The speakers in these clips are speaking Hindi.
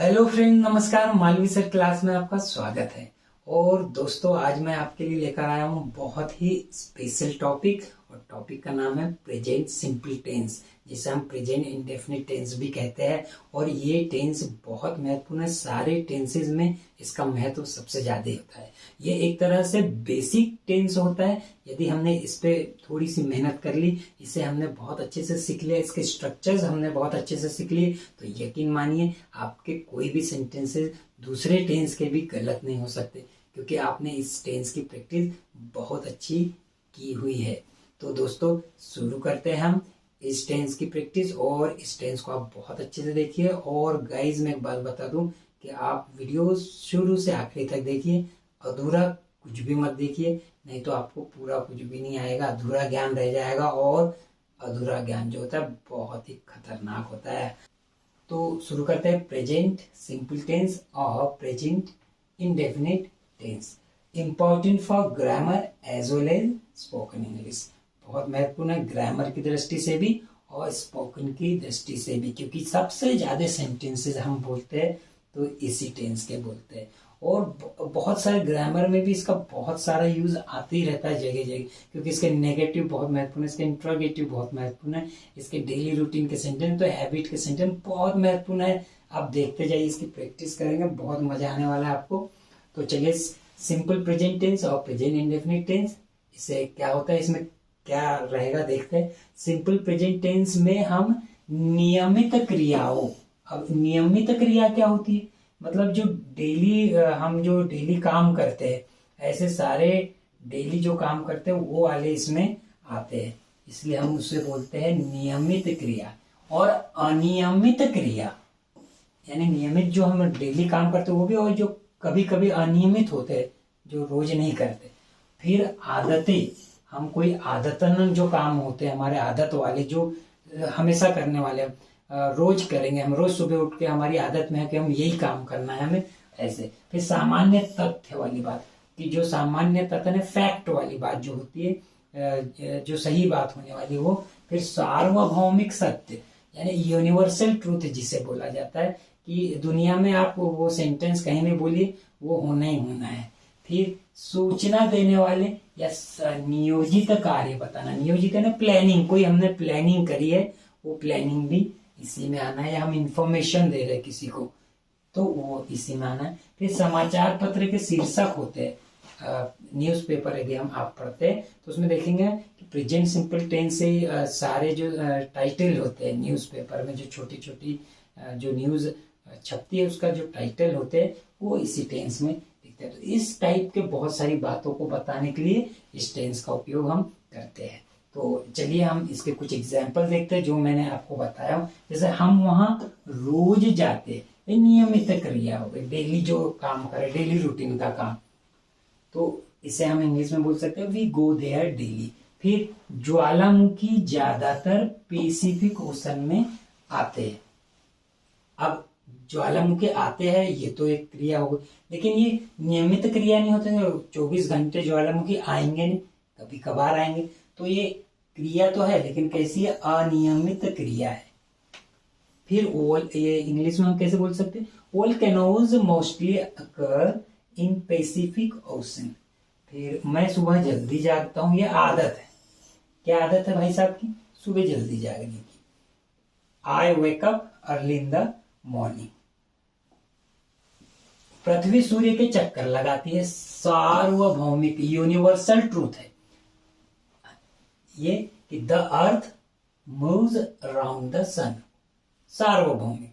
हेलो फ्रेंड, नमस्कार। मालवी सर क्लास में आपका स्वागत है। और दोस्तों, आज मैं आपके लिए लेकर आया हूँ बहुत ही स्पेशल टॉपिक, और टॉपिक का नाम है प्रेजेंट सिंपल टेंस, जिसे हम प्रेजेंट इंडेफिनिट टेंस भी कहते हैं। और ये टेंस बहुत महत्वपूर्ण है। सारे टेंसेज में इसका महत्व सबसे ज्यादा होता है। ये एक तरह से बेसिक टेंस होता है। यदि हमने इस पे थोड़ी सी मेहनत कर ली, इसे हमने बहुत अच्छे से सीख लिया, इसके स्ट्रक्चर्स हमने बहुत अच्छे से सीख लिए, तो यकीन मानिए आपके कोई भी सेंटेंसेस दूसरे टेंस के भी गलत नहीं हो सकते, क्योंकि आपने इस टेंस की प्रैक्टिस बहुत अच्छी की हुई है। तो दोस्तों, शुरू करते हैं हम इस टेंस की प्रैक्टिस। और इस टेंस को आप बहुत अच्छे से देखिए। और गाइज, मैं एक बात बता दूं कि आप वीडियो शुरू से आखिरी तक देखिए, अधूरा कुछ भी मत देखिए, नहीं तो आपको पूरा कुछ भी नहीं आएगा, अधूरा ज्ञान रह जाएगा। और अधूरा ज्ञान जो होता है बहुत ही खतरनाक होता है। तो शुरू करते हैं प्रेजेंट सिंपल टेंस और present indefinite tense. Important for grammar as well as spoken English. बहुत महत्वपूर्ण है ग्रामर की दृष्टि से भी और स्पोकन की दृष्टि से भी, क्योंकि सबसे ज्यादा सेंटेंसेस हम बोलते हैं तो इसी टेंस के बोलते हैं। और बहुत सारे ग्रामर में भी इसका बहुत सारा यूज आते ही रहता है जगह जगह, क्योंकि इसके नेगेटिव बहुत महत्वपूर्ण है, इसके इंट्रोगेटिव बहुत महत्वपूर्ण है, इसके डेली रूटीन के सेंटेंस, तो हैबिट के सेंटेंस बहुत महत्वपूर्ण है। आप देखते जाइए, इसकी प्रैक्टिस करेंगे, बहुत मजा आने वाला है आपको। तो चलिए, सिंपल प्रेजेंट टेंस और प्रेजेंट इंडेफिनिट टेंस, इससे क्या होता है, इसमें क्या रहेगा देखते हैं। सिंपल प्रेजेंट टेंस में हम नियमित क्रियाओं, अब नियमित क्रिया क्या होती है, मतलब जो डेली हम जो डेली काम करते हैं, ऐसे सारे डेली जो काम करते हैं वो वाले इसमें आते हैं, इसलिए हम उससे बोलते हैं नियमित क्रिया। और अनियमित क्रिया, यानी नियमित जो हम डेली काम करते हैं वो भी, और जो कभी कभी अनियमित होते हैं जो रोज नहीं करते। फिर आदतें, हम कोई आदतन जो काम होते हैं हमारे आदत वाले, जो हमेशा करने वाले, रोज करेंगे, हम रोज सुबह उठ के हमारी आदत में है कि हम यही काम करना है हमें, ऐसे। फिर सामान्य तथ्य वाली बात, कि जो सामान्य तथ्य है, फैक्ट वाली बात जो होती है, जो सही बात होने वाली वो। फिर सार्वभौमिक सत्य, यानी यूनिवर्सल ट्रूथ जिसे बोला जाता है, कि दुनिया में आप वो सेंटेंस कहीं भी बोलिए वो होना ही होना है। फिर सूचना देने वाले या नियोजित कार्य बताना, नियोजित है ना प्लानिंग, कोई हमने प्लानिंग करी है, वो प्लानिंग भी इसी में आना है, या हम इंफॉर्मेशन दे रहे किसी को तो वो इसी में आना है। फिर समाचार पत्र के शीर्षक होते हैं, न्यूज़पेपर यदि हम आप पढ़ते हैं तो उसमें देखेंगे कि प्रेजेंट सिंपल टेंस से सारे जो टाइटल होते हैं न्यूज़पेपर में, जो छोटी छोटी जो न्यूज छपती है उसका जो टाइटल होते हैं वो इसी टेंस में दिखते हैं। तो इस टाइप के बहुत सारी बातों को बताने के लिए इस टेंस का उपयोग हम करते हैं। तो चलिए हम इसके कुछ एग्जाम्पल देखते हैं जो मैंने आपको बताया। जैसे हम वहां रोज जाते, ये नियमित क्रिया हो गई, डेली जो काम करे, डेली रूटीन का काम, तो इसे हम इंग्लिश में बोल सकते हैं वी गो देयर डेली। फिर ज्वालामुखी ज्यादातर पैसिफिक ओशन में आते हैं। अब ज्वालामुखी आते हैं ये तो एक क्रिया हो गई, लेकिन ये नियमित क्रिया नहीं होती, 24 घंटे ज्वालामुखी आएंगे नहीं, कभी कभार आएंगे। तो ये क्रिया तो है, लेकिन कैसी है, अनियमित क्रिया है। फिर ओल, ये इंग्लिश में हम कैसे बोल सकते हैं, volcanoes mostly occur in Pacific ocean. फिर मैं सुबह जल्दी जागता हूं, ये आदत है। क्या आदत है भाई साहब की, सुबह जल्दी जागने की। I wake up early in the morning. पृथ्वी सूर्य के चक्कर लगाती है, सार्वभौमिक यूनिवर्सल ट्रूथ है ये, कि the earth moves around the sun. सार्वभौमिक,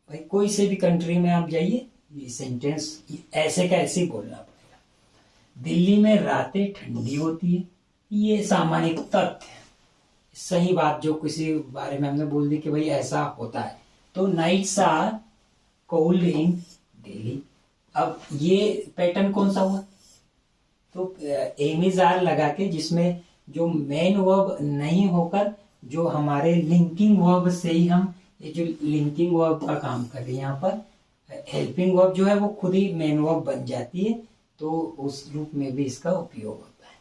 भाई कोई से भी कंट्री में आप जाइए, ये सेंटेंस ऐसे का ऐसे ही बोलना पड़ेगा। दिल्ली में रातें ठंडी होती है, ये सामान्य तथ्य है, सही बात जो किसी बारे में हमने बोल दी कि भाई ऐसा होता है। तो nights are cold in Delhi. अब ये पैटर्न कौन सा हुआ, तो एमिज आर लगा के, जिसमें जो मेन वर्ब नहीं होकर जो हमारे लिंकिंग वर्ब से ही हम, ये जो लिंकिंग वर्ब का काम कर रहे हैं यहाँ पर, हेल्पिंग वर्ब जो है वो खुद ही मेन वर्ब बन जाती है, तो उस रूप में भी इसका उपयोग होता है।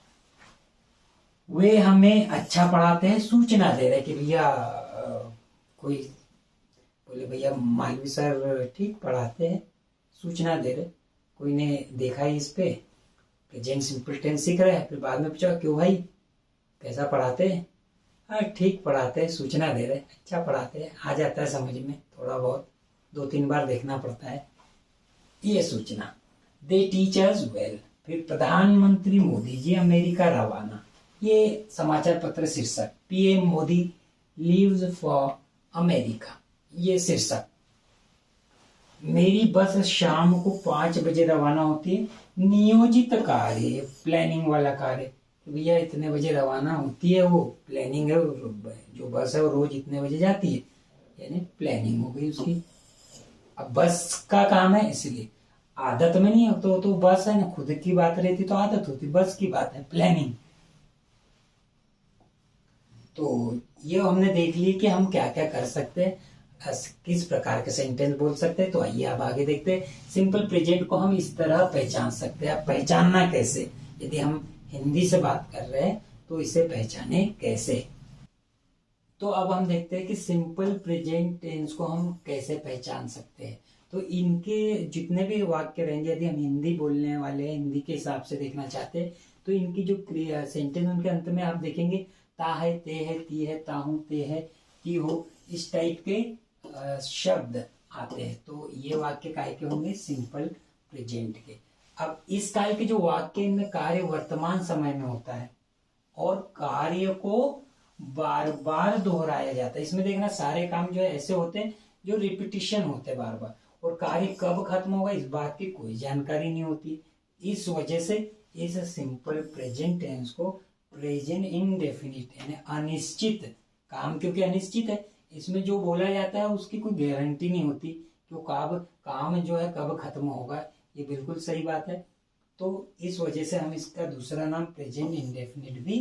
वे हमें अच्छा पढ़ाते हैं, सूचना दे रहे कि भैया कोई बोले भैया मालवी सर ठीक पढ़ाते हैं, सूचना दे रहे, कोई ने देखा ही इस पे प्रेजेंट सिंपल टेंस सीख रहा है। फिर बाद में पूछा क्यों भाई कैसा पढ़ाते हैं? हाँ ठीक पढ़ाते हैं, सूचना दे रहे, अच्छा पढ़ाते हैं, आ जाता है समझ में थोड़ा बहुत, 2-3 बार देखना पड़ता है। ये सूचना, दे टीच अस वेल। फिर प्रधानमंत्री मोदी जी अमेरिका रवाना, ये समाचार पत्र शीर्षक, PM Modi leaves for America, ये शीर्षक। मेरी बस शाम को 5 बजे रवाना होती है, नियोजित कार्य, प्लानिंग वाला कार्य, भैया इतने बजे रवाना होती है, वो प्लानिंग है, जो बस है वो रोज इतने बजे जाती है, यानी प्लानिंग हो गई उसकी। अब बस का काम है इसलिए, आदत में नहीं है तो बस है ना, खुद की बात रहती तो आदत होती, बस की बात है प्लानिंग। तो ये हमने देख ली कि हम क्या क्या कर सकते हैं, किस प्रकार के सेंटेंस बोल सकते हैं। तो आइए अब आगे देखते हैं। सिंपल प्रेजेंट को हम इस तरह पहचान सकते हैं। पहचानना कैसे, यदि हम हिंदी से बात कर रहे हैं तो इसे पहचाने कैसे। तो अब हम देखते हैं कि सिंपल प्रेजेंट टेंस को हम कैसे पहचान सकते हैं। तो इनके जितने भी वाक्य रहेंगे, यदि हम हिंदी बोलने वाले हैं, हिंदी के हिसाब से देखना चाहते हैं, तो इनकी जो सेंटेंस उनके अंत में आप देखेंगे ता है, ते है, ती है, ताहू, ते है, ती हो, इस टाइप के शब्द आते हैं। तो ये वाक्य काय के होंगे, सिंपल प्रेजेंट के। अब इस काल के जो वाक्य, इनमें कार्य वर्तमान समय में होता है और कार्य को बार बार दोहराया जाता है। इसमें देखना सारे काम जो है ऐसे होते हैं जो रिपीटिशन होते हैं बार बार, और कार्य कब खत्म होगा इस बात की कोई जानकारी नहीं होती। इस वजह से इस सिंपल प्रेजेंट टेंस को प्रेजेंट इंडेफिनिट यानी अनिश्चित काम, क्योंकि अनिश्चित है, इसमें जो बोला जाता है उसकी कोई गारंटी नहीं होती कि कब काम जो है कब खत्म होगा। ये बिल्कुल सही बात है। तो इस वजह से हम इसका दूसरा नाम प्रेजेंट इंडेफिनिट भी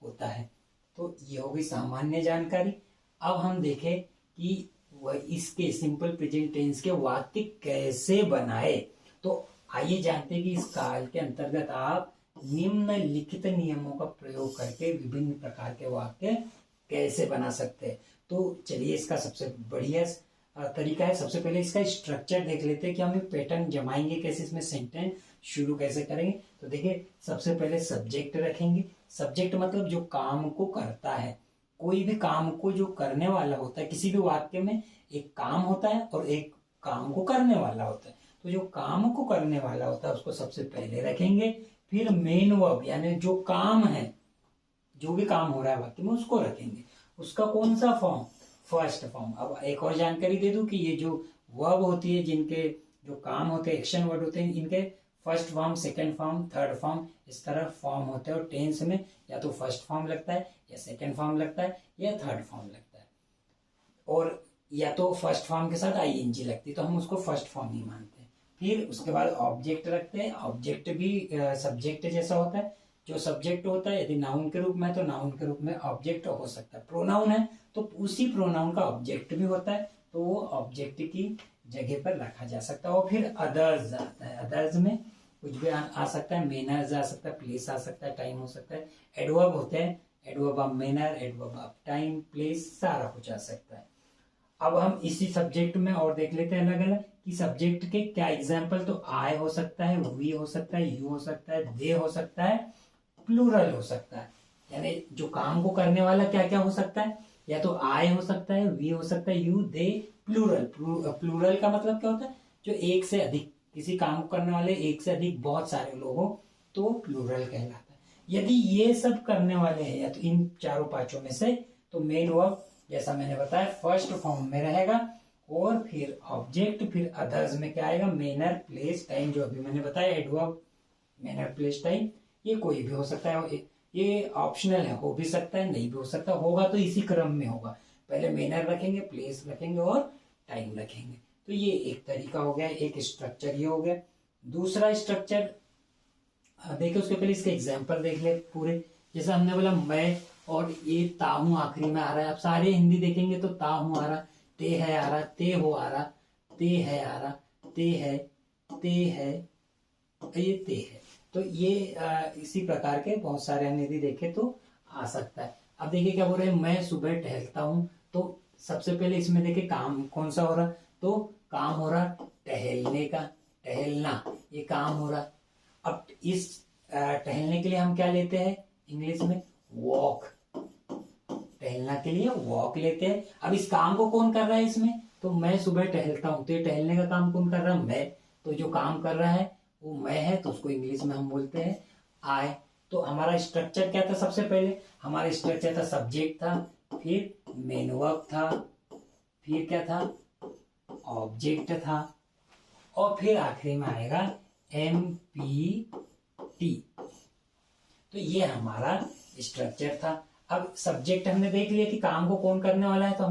होता है। तो ये हो गई सामान्य जानकारी। अब हम देखें कि वह इसके सिंपल प्रेजेंट टेंस के वाक्य कैसे बनाए। तो आइए जानते हैं कि इस काल के अंतर्गत आप निम्नलिखित नियमों का प्रयोग करके विभिन्न प्रकार के वाक्य कैसे बना सकते हैं। तो चलिए इसका सबसे बढ़िया तरीका है, सबसे पहले इसका स्ट्रक्चर देख लेते हैं कि हम ये पैटर्न जमाएंगे कैसे, इसमें सेंटेंस शुरू कैसे करेंगे। तो देखिए सबसे पहले सब्जेक्ट रखेंगे। सब्जेक्ट मतलब जो काम को करता है, कोई भी काम को जो करने वाला होता है, किसी भी वाक्य में एक काम होता है और एक काम को करने वाला होता है। तो जो काम को करने वाला होता है उसको सबसे पहले रखेंगे, फिर मेन वर्ब यानी जो काम है, जो भी काम हो रहा है वाक्य में उसको रखेंगे। उसका कौन सा फॉर्म, फर्स्ट फॉर्म। अब एक और जानकारी दे दूं कि ये जो वर्ब होती है, जिनके जो काम होते हैं, एक्शन वर्ड होते हैं, इनके first form, second form, third form, इस तरह फॉर्म होते हैं। और टेंस में या तो फर्स्ट फॉर्म लगता है, या सेकंड फॉर्म लगता है, या थर्ड फॉर्म लगता है, और या तो फर्स्ट फॉर्म के साथ आईएनजी लगती है, तो हम उसको फर्स्ट फॉर्म ही मानते हैं। फिर उसके बाद ऑब्जेक्ट रखते हैं। ऑब्जेक्ट भी सब्जेक्ट जैसा होता है। जो सब्जेक्ट होता है यदि नाउन के रूप में, तो नाउन के रूप में ऑब्जेक्ट हो सकता है। प्रोनाउन है तो उसी प्रोनाउन का ऑब्जेक्ट भी होता है, तो वो ऑब्जेक्ट की जगह पर रखा जा सकता है। और फिर अदर्स आता है। अदर्स में कुछ भी आ सकता है, मैनर्स आ सकता है, प्लेस आ सकता है, टाइम हो सकता है। एडवर्ब होते हैं, adverb of manner, adverb of time, place, सारा कुछ आ सकता है। अब हम इसी सब्जेक्ट में और देख लेते हैं अलग अलग कि सब्जेक्ट के क्या एग्जाम्पल। तो आई हो सकता है, वी हो सकता है, यू हो सकता है, दे हो सकता है, प्लूरल हो सकता है। यानी जो काम को करने वाला क्या क्या हो सकता है, या तो आई हो सकता है, वी हो सकता है, यू, दे, प्लूरल। प्लूरल का मतलब क्या होता है, जो एक से अधिक, किसी काम को करने वाले एक से अधिक बहुत सारे लोग हो तो प्लूरल कहलाता है। यदि ये सब करने वाले हैं या तो इन चारों पांचों में से, तो मेन वर्ब जैसा मैंने बताया फर्स्ट फॉर्म में रहेगा, और फिर ऑब्जेक्ट, फिर अदर्स में क्या आएगा, मैनर, प्लेस, टाइम, जो अभी मैंने बताया एडवर्ब, मैनर, प्लेस, टाइम। ये कोई भी हो सकता है, ये ऑप्शनल है, हो भी सकता है, नहीं भी हो सकता। होगा तो इसी क्रम में होगा, पहले मैनर रखेंगे, प्लेस रखेंगे और टाइम रखेंगे। तो ये एक तरीका हो गया, एक स्ट्रक्चर ये हो गया। दूसरा स्ट्रक्चर देखिए, उसके पहले इसके एग्जाम्पल देख ले पूरे। जैसे हमने बोला मैं, और ये ताहू आखिरी में आ रहा है। आप सारे हिंदी देखेंगे तो ताहू आ रहा, ते है आ रहा, ते हो आ रहा, ते है आ रहा, ते है, ते है, ये ते है। तो ये इसी प्रकार के बहुत सारे हम यदि देखें तो आ सकता है। अब देखिए क्या बोल रहे हैं, मैं सुबह टहलता हूँ। तो सबसे पहले इसमें देखे काम कौन सा हो रहा, तो काम हो रहा टहलने का, टहलना, ये काम हो रहा। अब इस टहलने के लिए हम क्या लेते हैं इंग्लिश में, वॉक। टहलना के लिए वॉक लेते हैं। अब इस काम को कौन कर रहा है इसमें, तो मैं सुबह टहलता हूं, तो ये टहलने का काम कौन कर रहा है, मैं। तो जो काम कर रहा है वो मैं है, तो उसको इंग्लिश में हम बोलते हैं आई। तो हमारा स्ट्रक्चर क्या था, सबसे पहले हमारा स्ट्रक्चर था सब्जेक्ट था, फिर मेन वर्ब था, फिर क्या था ऑब्जेक्ट था, और फिर आखिरी में आएगा MP-T। तो ये हमारा स्ट्रक्चर था। अब सब्जेक्ट हमने देख लिया कि काम को कौन करने वाला है, तो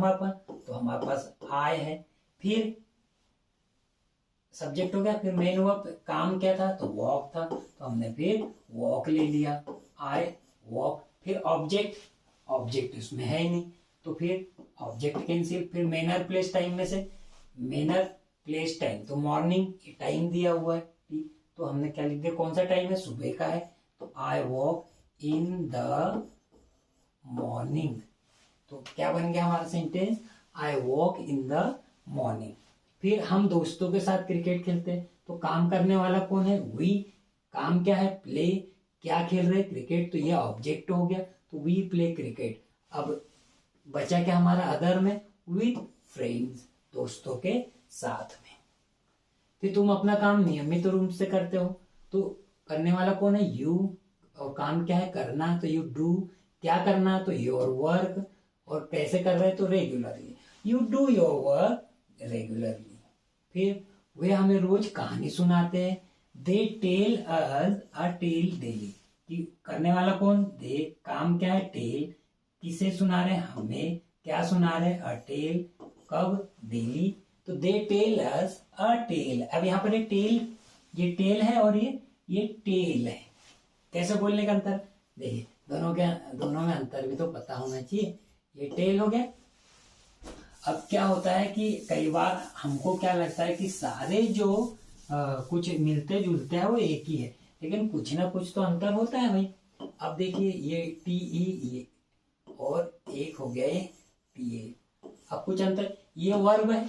हमारे पास आई है, फिर सब्जेक्ट हो गया, फिर मेन वर्ब, काम क्या था, तो वॉक था, तो हमने फिर वॉक ले लिया, आई वॉक। फिर ऑब्जेक्ट उसमें है ही नहीं, तो फिर ऑब्जेक्ट कैंसिल। फिर मैनर प्लेस टाइम में से मैनर प्लेस टाइम, तो मॉर्निंग टाइम दिया हुआ है, ठीक, तो हमने क्या लिख दिया, कौन सा टाइम है, सुबह का है, तो I walk in the morning. तो क्या बन गया हमारा sentence, I walk in the morning. फिर हम दोस्तों के साथ क्रिकेट खेलते हैं, तो काम करने वाला कौन है, वी। काम क्या है, प्ले। क्या खेल रहे, क्रिकेट, तो ये ऑब्जेक्ट हो गया, तो वी प्ले क्रिकेट। अब बचा क्या हमारा अदर में, विथ फ्रेंड्स, दोस्तों के साथ में। फिर तुम अपना काम नियमित रूप से करते हो, तो करने वाला कौन है, यू। और काम क्या है, करना, तो यू डू। क्या करना, तो योर वर्क। और कैसे कर रहे हैं, तो regularly, you do your work regularly. फिर वे हमें रोज कहानी सुनाते हैं, they tell us a tale daily. कि करने वाला कौन, दे। काम क्या है, टेल। किसे सुना रहे, हमें। क्या सुना रहे, अ टेल। कब, डेली। तो दे टेल अस अ टेल। अब यहाँ पर ये टेल है और ये टेल है। कैसे बोलने का अंतर, देखिए दोनों में अंतर भी तो पता होना चाहिए। ये टेल हो गया। अब क्या होता है कि कई बार हमको क्या लगता है कि सारे जो कुछ मिलते जुलते हैं वो एक ही है, लेकिन कुछ ना कुछ तो अंतर होता है भाई। अब देखिए ये TE ये, और एक हो गया ये TA। अब कुछ अंतर, ये वर्ब है,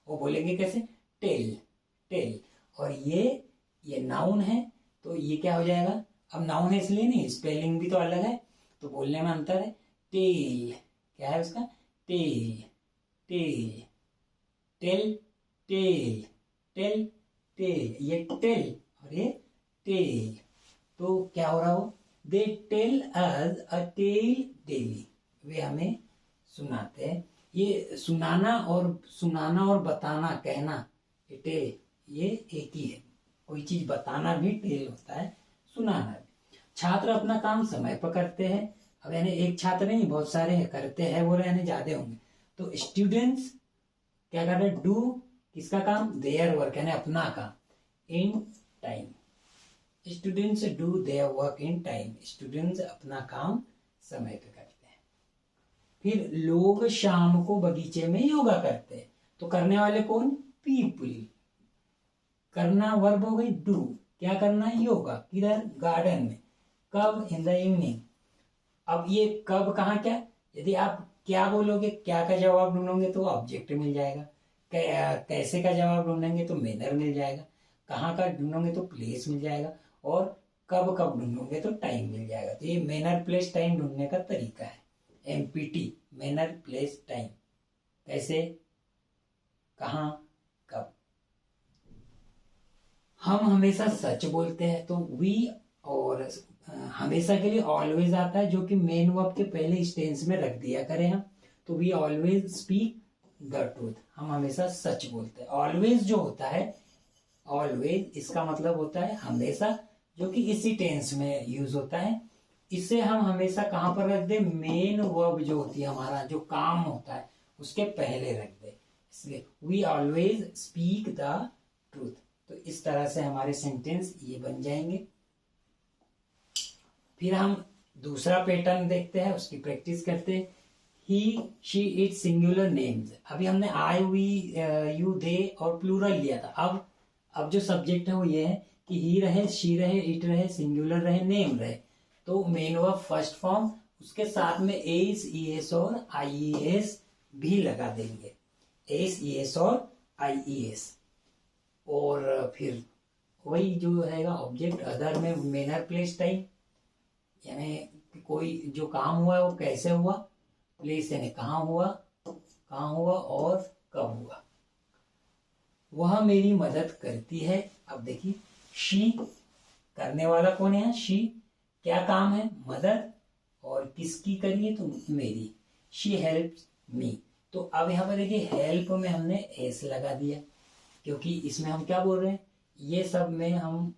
वो बोलेंगे कैसे, टेल। और ये नाउन है, तो ये क्या हो जाएगा, अब नाउन है इसलिए नहीं, स्पेलिंग भी तो अलग है, तो बोलने में अंतर है। टेल, क्या है उसका, टेल, ये टेल और ये टेल। तो क्या हो रहा हो, they tell us a tale daily. वे हमें सुनाते हैं। ये सुनाना और बताना, कहना, ये टेल, ये एक ही है। कोई चीज बताना भी टेल होता है, सुनाना भी। छात्र अपना काम समय पर करते हैं। अब यानी एक छात्र नहीं, बहुत सारे करते हैं, वो यानी ज्यादा होंगे। तो स्टूडेंट्स क्या कर रहे हैं, डू किसका काम, देयर वर्क, यानी अपना काम, in time. Students do their work in time. Students अपना काम समय पे करते हैं। फिर लोग शाम को बगीचे में योगा करते हैं, तो करने वाले कौन, पीपल। करना वर्ब हो गई डू। क्या करना है, योगा, किधर, गार्डन में। कब, इन द इवनिंग। अब ये कब कहाँ क्या, यदि आप क्या बोलोगे, क्या का जवाब ढूंढोगे तो ऑब्जेक्ट मिल जाएगा। कैसे का जवाब ढूंढेंगे तो मैनर मिल जाएगा। कहाँ का ढूंढोगे तो प्लेस मिल जाएगा। और कब ढूंढोगे तो टाइम मिल जाएगा। तो ये मैनर प्लेस टाइम ढूंढने का तरीका है, MPT, मैनर प्लेस टाइम। कैसे, कहाँ, कब। हम हमेशा सच बोलते हैं, तो वी। और हमेशा के लिए ऑलवेज आता है, जो कि मेन वर्ब के पहले इस टेंस में रख दिया करें हम। तो we always speak the truth, हम हमेशा सच बोलते हैं। ऑलवेज जो होता है, ऑलवेज इसका मतलब होता है हमेशा, जो कि इसी टेंस में यूज होता है। इसे हम हमेशा कहां पर रख दे, मेन वर्ब जो होती है हमारा जो काम होता है उसके पहले रख दे, इसलिए we always speak the truth. तो इस तरह से हमारे सेंटेंस ये बन जाएंगे। फिर हम दूसरा पैटर्न देखते हैं, उसकी प्रैक्टिस करते हैं। ही, शी, इट, सिंगुलर नेम्स। अभी हमने आई, वी, यू, दे और प्लूरल लिया था। अब जो सब्जेक्ट है वो ये है कि ही रहे, शी रहे, इट रहे, सिंगुलर रहे, नेम रहे। तो मेन वर्ब फर्स्ट फॉर्म, उसके साथ में एस, ईएस और आईएस भी लगा देंगे, एस ई एस और आई ई एस। और फिर वही जो रहेगा ऑब्जेक्ट अदर में मैनर प्लेस टाइम, यानी कोई जो काम हुआ है वो कैसे हुआ, प्लेस यानी कहाँ हुआ और कब हुआ। वह मेरी मदद करती है। अब देखिए शी, करने वाला कौन है, शी, क्या काम है, मदद, और किसकी करिए तो मेरी, शी हेल्प्स मी। तो अब यहाँ पर देखिए हेल्प में हमने एस लगा दिया, क्योंकि इसमें हम क्या बोल रहे हैं, ये सब में हम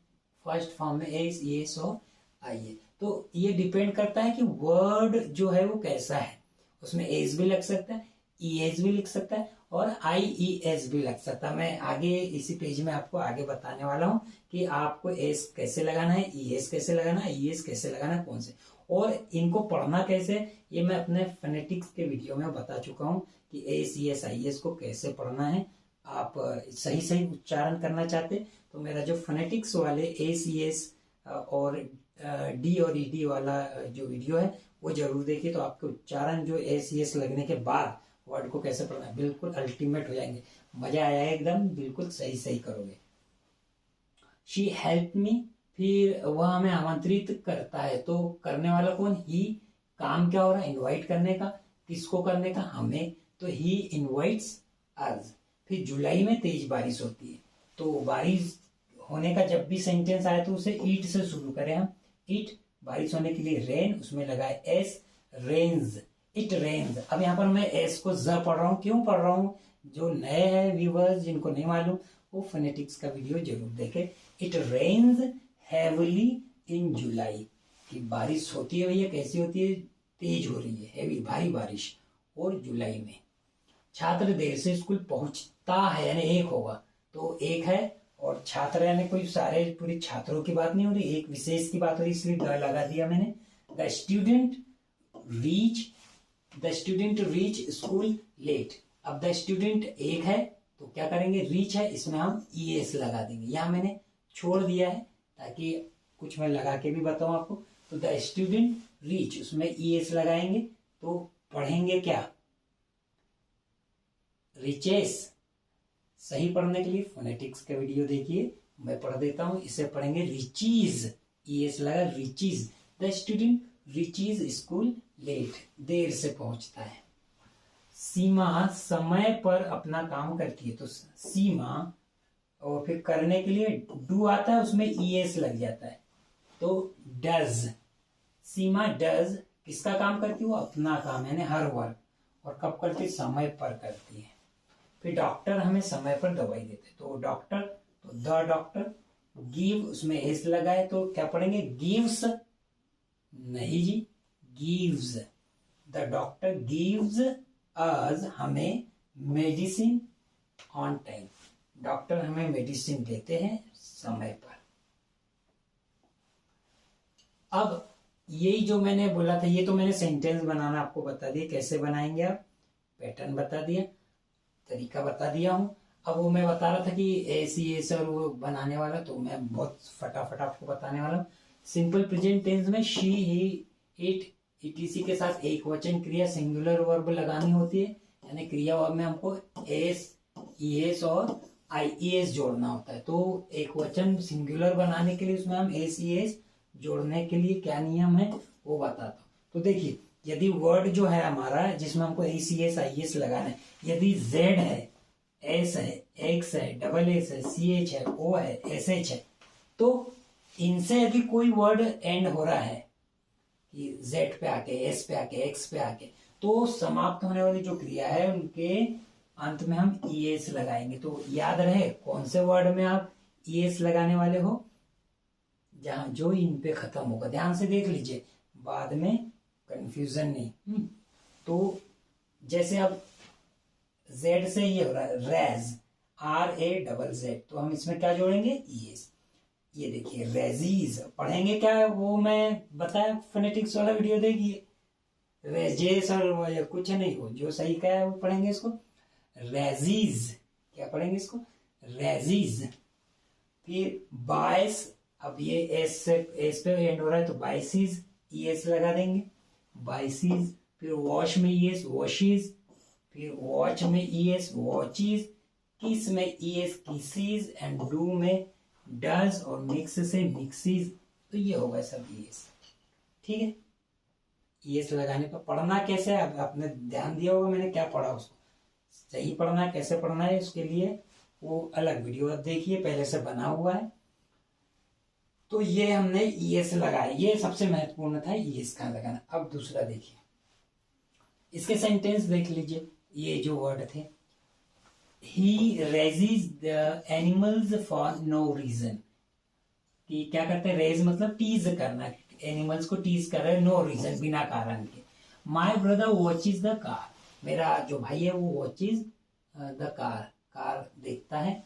फर्स्ट फॉर्म में एस एस और आई है। तो ये डिपेंड करता है कि वर्ड जो है वो कैसा है, उसमें एस भी लग सकता है, ई एस भी लिख सकता है और आई ई एस भी लग सकता है। मैं आगे इसी पेज में आपको आगे बताने वाला हूं कि आपको एस कैसे लगाना है, ई एस कैसे लगाना है, ई एस कैसे लगाना है, कौन से, और इनको पढ़ना कैसे, ये मैं अपने फोनेटिक्स के वीडियो में बता चुका हूं कि S E S I S को कैसे पढ़ना है। आप सही सही उच्चारण करना चाहते तो मेरा जो फोनेटिक्स वाले एस ई एस और डी और ई डी वाला जो वीडियो है वो जरूर देखिए। तो आपके उच्चारण जो एस ई एस लगने के बाद वर्ड को कैसे पढ़ना है बिल्कुल अल्टीमेट हो जाएंगे, मजा आया एकदम, बिल्कुल सही सही करोगे। शी हेल्प मी, फिर वह हमें आमंत्रित करता है, तो करने वाला कौन, ही, काम क्या हो रहा है, इनवाइट करने का, किसको करने का, हमें, तो ही इनवाइट्स अस। फिर जुलाई में तेज बारिश होती है, तो बारिश होने का जब भी सेंटेंस आए तो उसे ईट से शुरू करें हम, इट, बारिश होने के लिए रेन, उसमें लगाए एस, रेन्स, इट रेन्स। अब यहाँ पर मैं एस को ज पढ़ रहा हूँ, क्यों पढ़ रहा हूँ, जो नए हैं व्यूवर्स जिनको नहीं मालूम वो फोनेटिक्स का वीडियो जरूर देखें। इट रेन्स हैवीली इन जुलाई, कि बारिश होती है भैया, कैसी होती है, तेज हो रही है, हैवी, भारी बारिश, और जुलाई में। छात्र देर से स्कूल पहुंचता है, यानी एक होगा तो एक है, और छात्र यानी कोई सारे पूरे छात्रों की बात नहीं हो रही, एक विशेष की बात हो रही, इसलिए द लगा दिया मैंने। The student reach school late. अब द स्टूडेंट एक है तो क्या करेंगे, रीच है, इसमें हम ई एस लगा देंगे, यहां मैंने छोड़ दिया है ताकि कुछ मैं लगा के भी बताऊं आपको। तो द स्टूडेंट रीच, उसमें ई एस लगाएंगे तो पढ़ेंगे क्या, रिचेस। सही पढ़ने के लिए फोनेटिक्स का वीडियो देखिए, मैं पढ़ देता हूं, इसे पढ़ेंगे रिचीज, ई एस लगा, reaches. The student reaches school late, देर से पहुंचता है। सीमा समय पर अपना काम करती है, तो सीमा, और फिर करने के लिए डू आता है, उसमें ई एस लग जाता है, तो डज, सीमा डज, किसका काम करती है, वो अपना काम, यानी हर वर्क, और कब करती है, समय पर करती है। फिर डॉक्टर हमें समय पर दवाई देते, तो डॉक्टर, तो द डॉक्टर, गिव, उसमें एस लगाए तो क्या पढ़ेंगे, गिव्स, नहीं जी, gives, the doctor gives us, हमें मेडिसिन ऑन टाइम, डॉक्टर हमें मेडिसिन देते हैं समय पर। अब यही जो मैंने बोला था, ये तो मैंने सेंटेंस बनाना आपको बता दिया, कैसे बनाएंगे आप, पैटर्न बता दिया, तरीका बता दिया हूं। अब वो मैं बता रहा था कि ऐसी ऐसे और वो बनाने वाला, तो मैं बहुत फटाफट आपको बताने वाला हूँ। सिंपल प्रेजेंट टेंस में शी, ही, इट, इटीसी के साथ एक वचन क्रिया सिंगुलर वर्ब लगानी होती है, यानी क्रिया वर्ब में हमको एस, ई एस और आई ई एस जोड़ना होता है। तो एक वचन सिंगुलर बनाने के लिए उसमें हम एस ई एस जोड़ने के लिए क्या नियम है वो बताता हूँ। तो देखिए, यदि वर्ड जो है हमारा जिसमें हमको ए सी एस आई एस लगाना है, यदि जेड है, एस है, एक्स है, डबल एस है, सी एच है, ओ है, एस एच है, तो इनसे यदि कोई वर्ड एंड हो रहा है कि जेड पे आके, एस पे आके, एक्स पे आके, तो समाप्त होने वाली जो क्रिया है उनके अंत में हम ई एस लगाएंगे। तो याद रहे कौन से वर्ड में आप ई एस लगाने वाले हो, जहां जो इन पे खत्म होगा, ध्यान से देख लीजिए, बाद में कंफ्यूजन नहीं। तो जैसे अब जेड से ये हो रहा है raise, R A double Z, तो हम इसमें क्या जोड़ेंगे, ई एस। ये देखिए रेजीज, पढ़ेंगे क्या वो मैं बताया, फोनेटिक्स वाला वीडियो देखिए, रेजेस और कुछ नहीं, हो जो सही क्या है वो पढ़ेंगे इसको, रेजीज, क्या पढ़ेंगे इसको, रेजीज। फिर बाइस, अब ये एस पे एंड हो रहा है तो बाइसिस, ई एस लगा देंगे, बाइसिस। फिर वॉश में ई एस, वॉशिज। फिर फिर वॉच में ईएस वॉचीज, किस में ईएस किसीज, एंड डू में डज, और मिक्स से मिक्सीज। तो ये होगा सब ईएस। ठीक है, ईएस लगाने पर पढ़ना कैसे है, अब आपने ध्यान दिया होगा मैंने क्या पढ़ा, उसको सही पढ़ना है, कैसे पढ़ना है, उसके लिए वो अलग वीडियो आप देखिए, पहले से बना हुआ है। तो ये हमने ईएस लगाया, ये सबसे महत्वपूर्ण था, ईएस कहाँ लगाना। अब दूसरा देखिए, इसके सेंटेंस देख लीजिए, ये जो वर्ड थे, he raises the animals for no reason, कि क्या करते हैं, रेज मतलब टीज करना, एनिमल्स को टीज कर रहे हैं, नो रीजन, बिना कारण के। My brother watches the car, मेरा जो भाई है वो वॉचेज द कार, कार देखता है,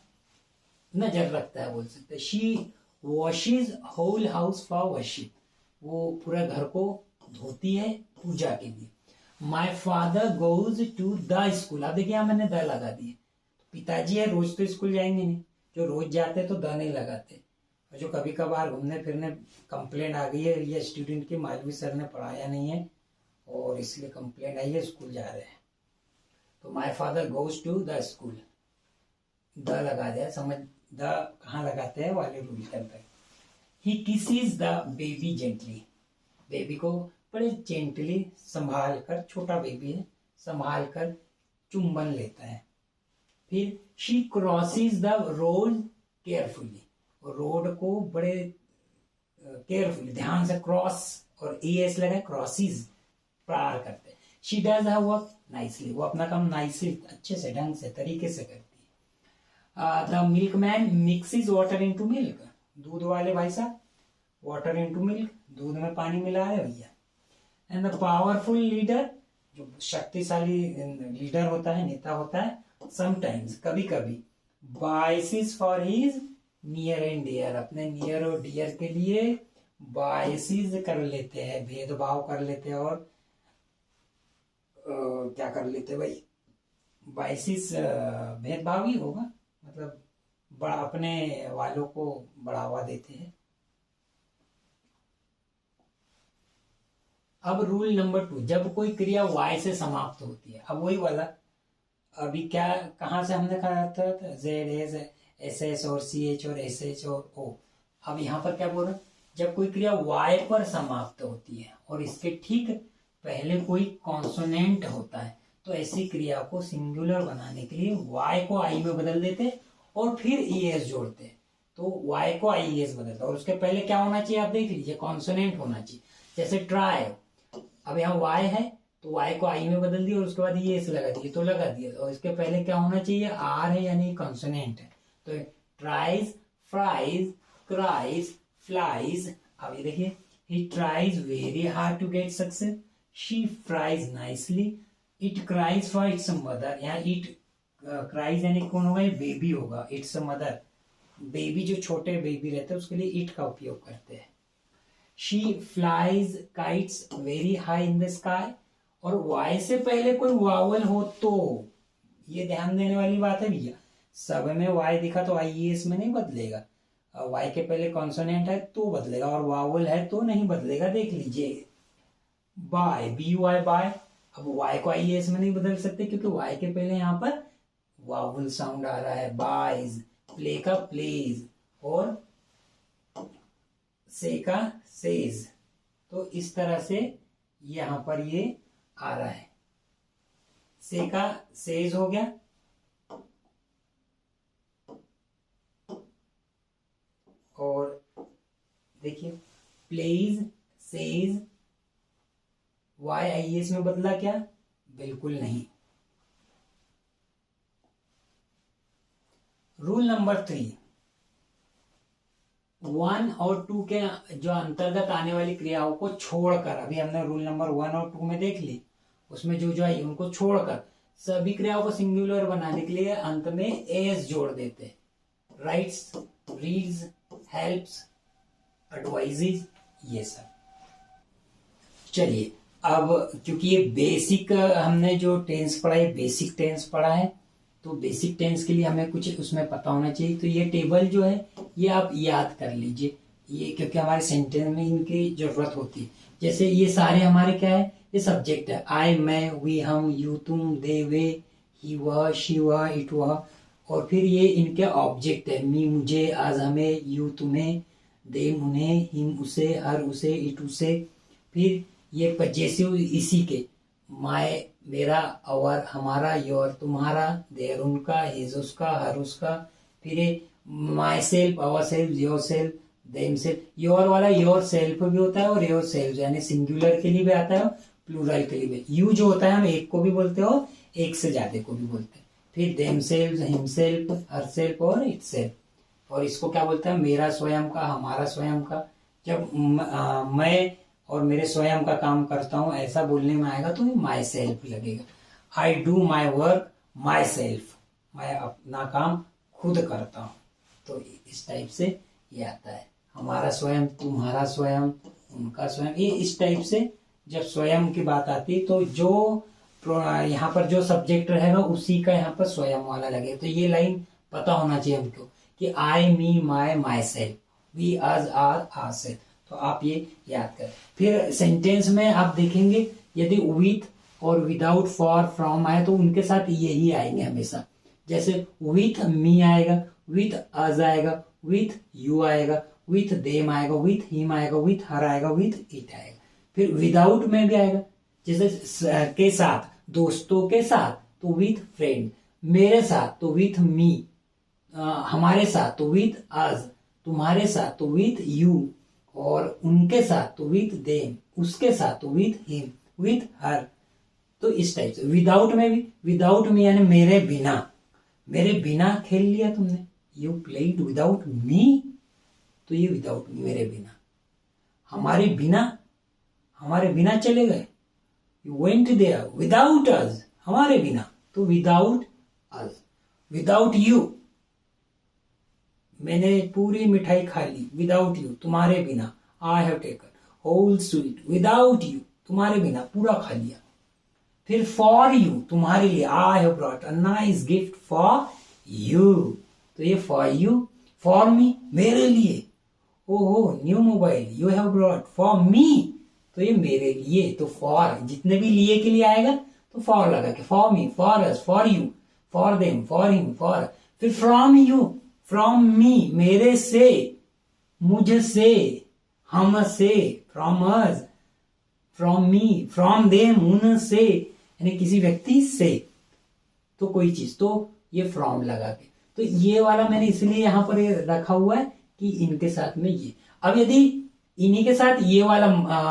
नजर रखता है बोल सकते। She washes whole house for worship, वो पूरा घर को धोती है पूजा के लिए। My father goes to the school, अब देखिए यहाँ मैंने द लगा दिए, पिताजी है रोज तो स्कूल जाएंगे नहीं, जो रोज जाते तो द नहीं लगाते, और जो कभी कभार घूमने फिरने कंप्लेंट आ गई है ये स्टूडेंट की, मालवी सर ने पढ़ाया नहीं है और इसलिए कंप्लेंट आई है, स्कूल जा रहे हैं, तो my father goes to the school, the लगा दिया, समझ द कहाँ लगाते हैं वाले रूल के अंदर। He kisses the baby gently, baby को बड़े जेंटली संभाल कर, छोटा बेबी है, संभाल कर चुंबन लेता है। फिर she crosses the road carefully, road को बड़े केयरफुली ध्यान से, क्रॉस और एस लगा, क्रॉसेस पार करते हैं। She does her work nicely, वो अपना काम नाइसली, अच्छे से, ढंग से, तरीके से करती है। The milkman mixes water into milk, दूध वाले भाई साहब वाटर इनटू मिल्क, दूध में पानी मिला है भैया। एंड द पावरफुल लीडर, जो शक्तिशाली लीडर होता है, नेता होता है, समटाइम्स कभी कभी, biases for his near and dear, अपने नियर और डियर के लिए बायसेस कर लेते हैं, भेदभाव कर लेते हैं, और क्या कर लेते भाई, बायसेस भेदभाव ही होगा, मतलब बड़ा अपने वालों को बढ़ावा देते हैं। अब रूल नंबर 2, जब कोई क्रिया वाई से समाप्त होती है, अब वही वाला, अभी क्या कहाँ से हमने कहा था, जेड एस एस एस और सी एच और एस एच और ओ, अब यहाँ पर क्या बोल रहे हैं, जब कोई क्रिया वाई पर समाप्त होती है और इसके ठीक पहले कोई कॉन्सोनेंट होता है, तो ऐसी क्रिया को सिंगुलर बनाने के लिए वाई को आई में बदल देते और फिर ई एस जोड़ते, तो वाई को आई एस बदलता, और उसके पहले क्या होना चाहिए आप देख लीजिए, कॉन्सोनेंट होना चाहिए। जैसे ट्राई, अब यहाँ वाई है तो वाई को आई में बदल दिया और उसके बाद ये एस लगा दिए, तो लगा दिया, और इसके पहले क्या होना चाहिए, आर है यानी कॉन्सोनेंट है, तो ट्राइज, फ्राइज, क्राइज, फ्लाइज। अब ये देखिए, he tries very hard to get success, she fries nicely, it cries for its mother, यहाँ इट क्राइज यानी कौन होगा, ये बेबी होगा, इट्स मदर, बेबी जो छोटे बेबी रहते हैं उसके लिए इट का उपयोग करते हैं। She flies kites very high in the sky, और वाई से पहले कोई वावल हो तो, ये ध्यान देने वाली बात है भैया, सब में वाई दिखा तो आई एस में नहीं बदलेगा, वाई के पहले कॉन्सोनेंट है तो बदलेगा, और वावल है तो नहीं बदलेगा, देख लीजिए। बाय, बी वाई बाय, अब वाई को आई एस में नहीं बदल सकते क्योंकि वाई के पहले यहाँ पर वावल साउंड आ रहा है, बाइज, प्ले का प्लेज, और से का सेज, तो इस तरह से यहां पर ये आ रहा है, से का सेज हो गया, और देखिए plays, says, Y I S में बदला क्या, बिल्कुल नहीं। रूल नंबर 3, 1 और 2 के जो अंतर्गत आने वाली क्रियाओं को छोड़कर, अभी हमने रूल नंबर 1 और 2 में देख ली, उसमें जो जो आई उनको छोड़कर सभी क्रियाओं को सिंगुलर बनाने के लिए अंत में एस जोड़ देते, राइट्स, रीड्स, हेल्प्स, एडवाइजेज, ये सब। चलिए, अब क्योंकि ये बेसिक हमने जो टेंस पढ़ा है, बेसिक टेंस पढ़ा है, तो बेसिक टेंस के लिए हमें कुछ उसमें पता होना चाहिए, तो ये टेबल जो है ये आप याद कर लीजिए, ये क्योंकि हमारे सेंटेंस में इनकी जरूरत होती है। जैसे ये सारे हमारे क्या है, ये सब्जेक्ट है। आई, मैं, वी, हम, यू, तुम, दे, वे, ही, वह, शी, वह, इट, वह। और फिर ये इनके ऑब्जेक्ट है, मी, मुझे, आज, हमें, यू, तुम्हें, देम, उन्हें, हिम, उसे, हर, उसे, इट, उसे। फिर ये पजेसिव इसी के, माय, मेरा, अवर, हमारा, योर, तुम्हारा, देयर, उनका, हिज, उसका, हर, उसका। फिर ये my self, our self, your self, them self. Your वाला योर सेल्फ भी होता है और योर सेल्फ यानी सिंगुलर के लिए भी आता है, प्लूरल के लिए भी। यू जो होता है हम एक को भी बोलते हो, एक से ज्यादा को भी बोलते हैं। फिर them self, him self, her self और इट सेल्फ। और इसको क्या बोलते हैं, मेरा स्वयं का, हमारा स्वयं का। जब मैं और मेरे स्वयं का काम करता हूं ऐसा बोलने में आएगा तो माई सेल्फ लगेगा। I do my work my self, मैं अपना काम खुद करता हूं। तो इस टाइप से ये आता है, हमारा स्वयं, तुम्हारा स्वयं, उनका स्वयं। ये इस टाइप से जब स्वयं की बात आती तो जो यहाँ पर जो सब्जेक्ट रहेगा उसी का यहाँ पर स्वयं वाला लगेगा। तो ये लाइन पता होना चाहिए हमको कि I, me, my, myself, we, us, ourself. तो आप ये याद करें। फिर सेंटेंस में आप देखेंगे यदि विथ और विदाउट, फॉर, फ्रॉम आए तो उनके साथ यही आएंगे हमेशा। जैसे विथ मी आएगा, विथ अस आएगा, विथ यू आएगा, विथ देम आएगा, विथ हिम आएगा, विथ हर आएगा, विथ इट आएगा। फिर विदाउट में भी आएगा, जैसे के साथ, दोस्तों के साथ तो विथ फ्रेंड, मेरे साथ तो विथ मी, हमारे साथ तो विथ अस, तुम्हारे साथ तो विथ यू, और उनके साथ तो विथ देम, उसके साथ तो विथ हिम, विथ हर। तो इस टाइप से विदाउट में भी, विदाउट मी यानी मेरे बिना, मेरे बिना खेल लिया तुमने, यू प्लेड विदाउट मी, तो ये विदाउट मी, मेरे बिना। हमारे बिना, हमारे बिना चले गए, you went there without us, हमारे बिना, तो विदाउट अस। विदाउट यू, मैंने पूरी मिठाई खा ली, विदाउट यू, तुम्हारे बिना। I have taken whole sweet without you, तुम्हारे बिना पूरा खा लिया। फिर फॉर यू, तुम्हारे लिए, I have brought a nice gift for you, तो ये फॉर यू। फॉर मी, मेरे लिए, ओहो new mobile, you have brought for me, तो ये मेरे लिए। तो फॉर, जितने भी लिए के लिए आएगा तो फॉर लगा के, for me, for us, for you, for them, for him, for. फिर फ्रॉम यू, फ्रॉम मी, मेरे से, मुझसे, हमसे, from us, from me, from them, उनसे, यानी किसी व्यक्ति से, तो कोई चीज, तो ये फ्रॉम लगा के। तो ये वाला मैंने इसलिए यहां पर रखा हुआ है कि इनके साथ में ये। अब यदि इन्हीं के साथ ये वाला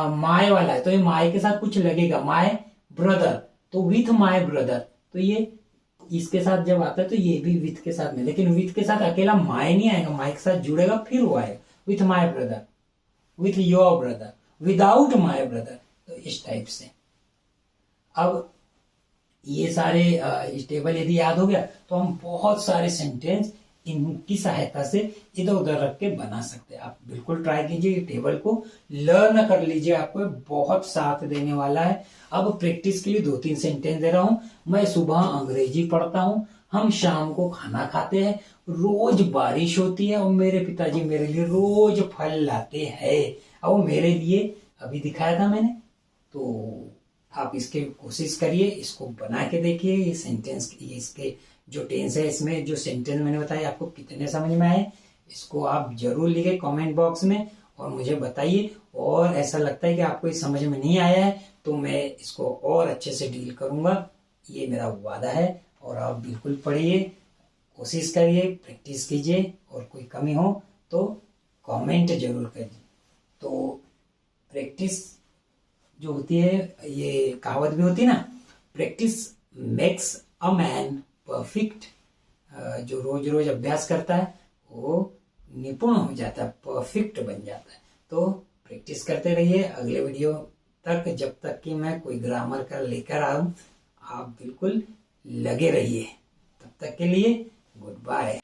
माय वाला है तो ये माय के साथ कुछ लगेगा, माय ब्रदर, तो विथ माय ब्रदर, तो ये इसके साथ जब आता है तो ये भी विथ के साथ में, लेकिन विथ के साथ अकेला माय नहीं आएगा, माय के साथ जुड़ेगा फिर वो आएगा, with my brother, with your brother, without my brother. तो इस टाइप से अब ये सारे इस टेबल यदि याद हो गया तो हम बहुत सारे सेंटेंस इनकी सहायता से इधर उधर रख के बना सकते हैं। आप बिल्कुल ट्राई कीजिए, टेबल को लर्न कर लीजिए, आपको बहुत साथ देने वाला है। अब प्रैक्टिस के लिए 2-3 सेंटेंस दे रहा हूं। मैं सुबह अंग्रेजी पढ़ता हूं, हम शाम को खाना खाते हैं, रोज बारिश होती है और मेरे पिताजी मेरे लिए रोज फल लाते हैं। अब मेरे लिए अभी दिखाया था मैंने, तो आप इसके कोशिश करिए, इसको बना के देखिए। ये सेंटेंस, ये इसके जो टेंस है, इसमें जो सेंटेंस मैंने बताया आपको कितने समझ में आए, इसको आप जरूर लिखिए कमेंट बॉक्स में और मुझे बताइए। और ऐसा लगता है कि आपको ये समझ में नहीं आया है तो मैं इसको और अच्छे से डील करूंगा, ये मेरा वादा है। और आप बिल्कुल पढ़िए, कोशिश करिए, प्रैक्टिस कीजिए, और कोई कमी हो तो कमेंट जरूर करिए। तो प्रैक्टिस जो होती है, ये कहावत भी होती है ना, practice makes a man perfect. जो रोज रोज अभ्यास करता है वो निपुण हो जाता है, परफेक्ट बन जाता है। तो प्रैक्टिस करते रहिए। अगले वीडियो तक, जब तक कि मैं कोई ग्रामर का लेकर आऊं, आप बिल्कुल लगे रहिए। तब तक के लिए गुड बाय।